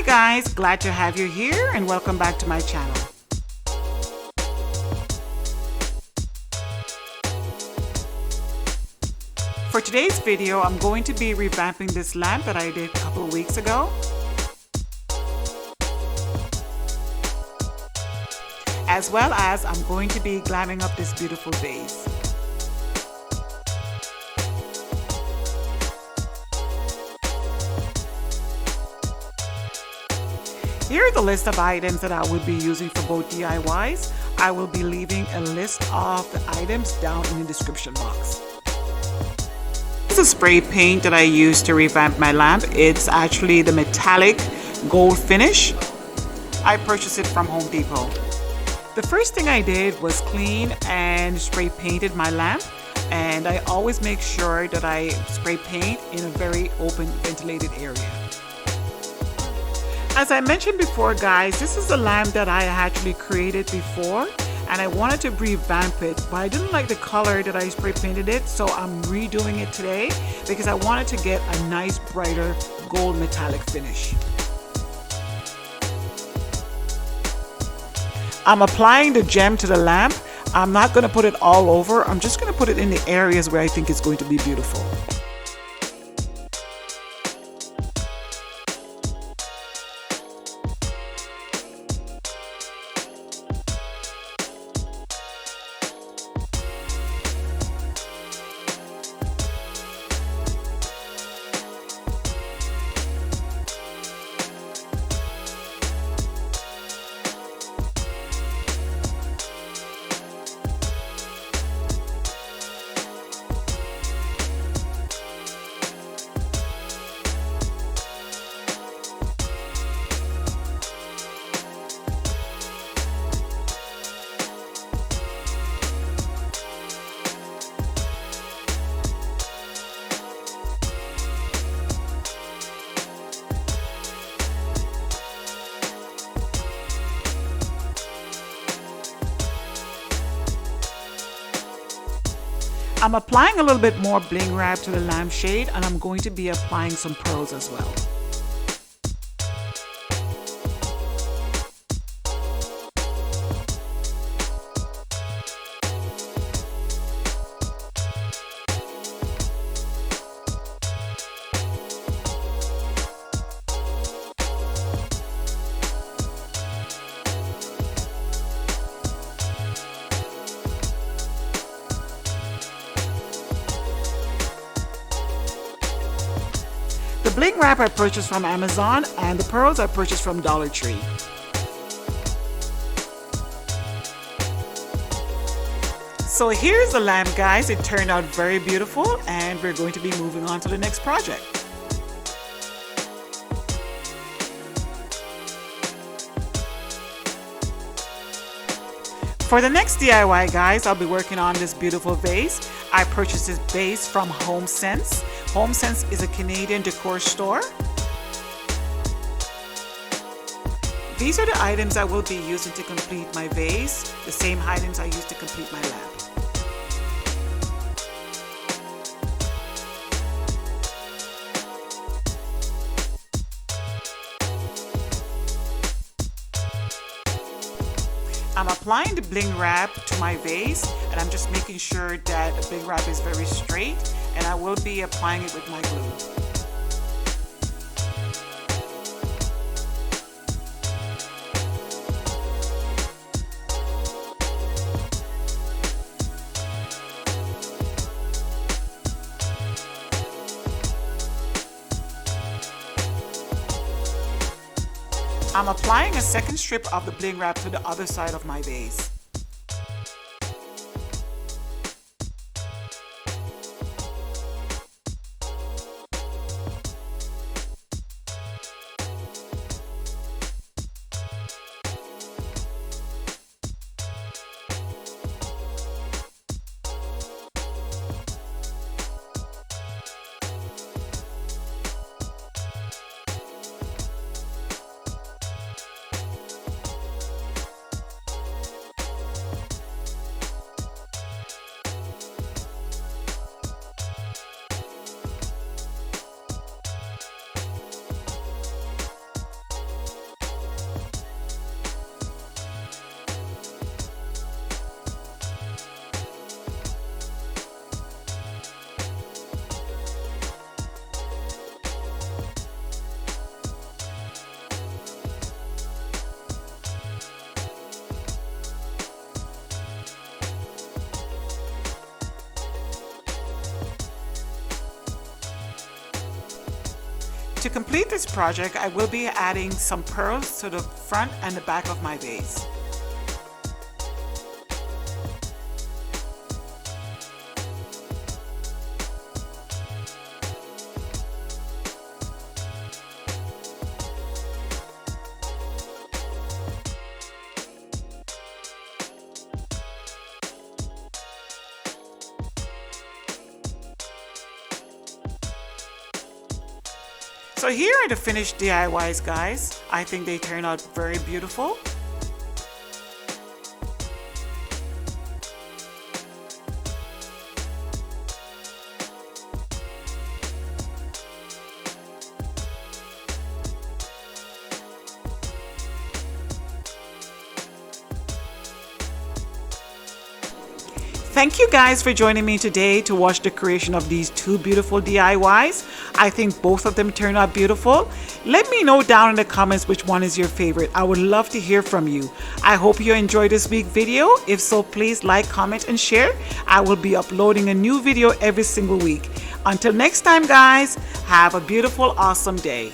Hi guys, glad to have you here and welcome back to my channel. For today's video, I'm going to be revamping this lamp that I did a couple of weeks ago. As well as I'm going to be glamming up this beautiful vase. Here are the list of items that I will be using for both DIYs. I will be leaving a list of the items down in the description box. This is a spray paint that I used to revamp my lamp. It's actually the metallic gold finish. I purchased it from Home Depot. The first thing I did was clean and spray painted my lamp, and I always make sure that I spray paint in a very open, ventilated area. As I mentioned before, guys, this is a lamp that I actually created before and I wanted to revamp it, but I didn't like the color that I spray painted it, so I'm redoing it today because I wanted to get a nice brighter gold metallic finish. I'm applying the gem to the lamp. I'm not going to put it all over. I'm just going to put it in the areas where I think it's going to be beautiful. I'm applying a little bit more bling wrap to the lampshade, and I'm going to be applying some pearls as well. The bling wrap I purchased from Amazon, and the pearls I purchased from Dollar Tree. So here's the lamp, guys. It turned out very beautiful, and we're going to be moving on to the next project. For the next DIY, guys, I'll be working on this beautiful vase. I purchased this vase from HomeSense. HomeSense is a Canadian decor store. These are the items I will be using to complete my vase, the same items I used to complete my lamp. I'm applying the bling wrap to my vase, and I'm just making sure that the bling wrap is very straight, and I will be applying it with my glue. I'm applying a second strip of the bling wrap to the other side of my vase. To complete this project, I will be adding some pearls to the front and the back of my vase. So here are the finished DIYs, guys. I think they turn out very beautiful. Thank you guys for joining me today to watch the creation of these two beautiful DIYs. I think both of them turned out beautiful. Let me know down in the comments which one is your favorite. I would love to hear from you. I hope you enjoyed this week's video. If so, please like, comment, and share. I will be uploading a new video every single week. Until next time, guys, have a beautiful, awesome day.